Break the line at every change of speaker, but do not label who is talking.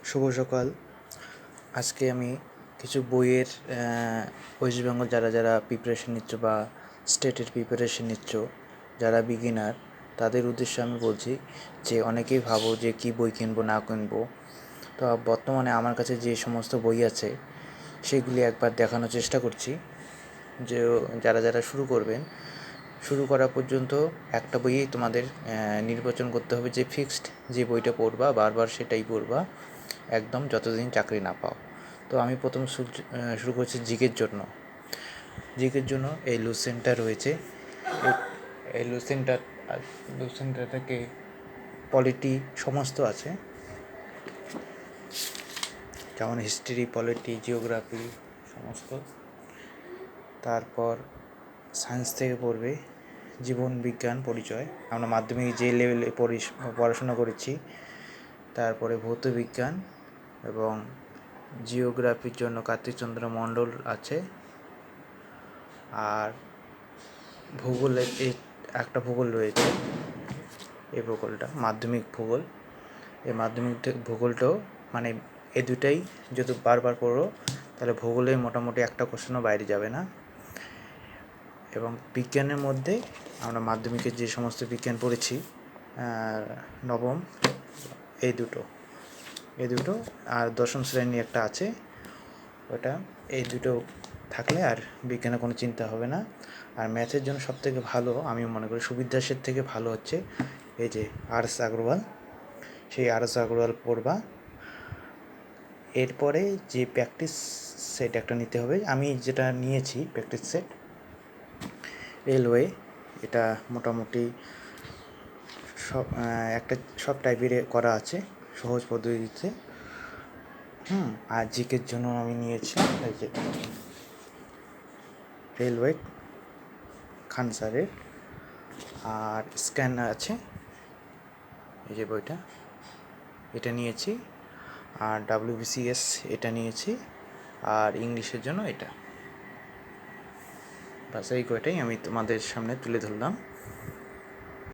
শুভ সকাল। আজকে আমি কিছু বইয়ের ওয়েস্ট বেঙ্গল যারা প্রিপারেশন নিচ্ছ বা স্টেটের প্রিপারেশন নিচ্ছ, যারা বিগিনার, তাদের উদ্দেশ্যে আমি বলছি যে অনেকেই ভাবো যে কী বই কিনবো না কিনবো। তো বর্তমানে আমার কাছে যে সমস্ত বই আছে সেগুলি একবার দেখানোর চেষ্টা করছি, যে যারা শুরু করবেন, শুরু করা পর্যন্ত একটা বইই তোমাদের নির্বাচন করতে হবে, যে ফিক্সড যে বইটা পড়বা বারবার সেটাই পড়বা একদম যতদিন চাকরি না পাও। তো আমি প্রথম শুরু করছি জিকের জন্য এই লুসেন্টটা রয়েছে। এই লুসেন্টটা থেকে পলিটি সমস্ত আছে, যেমন হিস্ট্রি, পলিটি, জিওগ্রাফি সমস্ত। তারপর সায়েন্স থেকে পড়বে জীবন বিজ্ঞান পরিচয়, আমরা মাধ্যমিক যে লেভেলে পড়াশোনা করেছি। তারপরে ভৌত বিজ্ঞান এবং জিওগ্রাফির জন্য কার্তিকচন্দ্র মণ্ডল আছে। আর ভূগোলের একটা ভূগোল রয়েছে, এই ভূগোলটা মাধ্যমিক ভূগোল। এই মাধ্যমিক ভূগোলটাও মানে এই দুটাই যদি বারবার পড়ো তাহলে ভূগোলে মোটামুটি একটা কোশ্চেনও বাইরে যাবে না। এবং বিজ্ঞানের মধ্যে আমরা মাধ্যমিকের যে সমস্ত বিজ্ঞান পড়েছি, নবম, এই দুটো আর দশম শ্রেণী একটা আছে, ওটা এই দুটো থাকলে আর বিজ্ঞানে কোনো চিন্তা হবে না। আর ম্যাথের জন্য সবথেকে ভালো আমি মনে করি সুবিদ্যাসের থেকে ভালো হচ্ছে এই যে আর.এস. আগরওয়াল, সেই আর.এস. আগরওয়াল পড়বা। এরপরে যে প্র্যাকটিস সেট একটা নিতে হবে, আমি যেটা নিয়েছি প্র্যাকটিস সেট রেলওয়ে, এটা মোটামুটি সব টাইপের করা আছে সহজ পদ্ধতিতে। আর জিকের জন্য আমি নিয়েছি এই যে রেলওয়ে খান স্যারের, আর স্ক্যানার আছে এই যে বইটা, এটা নিয়েছি। আর WBCS এটা নিয়েছি, আর ইংলিশের জন্য এটা। বাস এই কয়টাই আমি তোমাদের সামনে তুলে ধরলাম।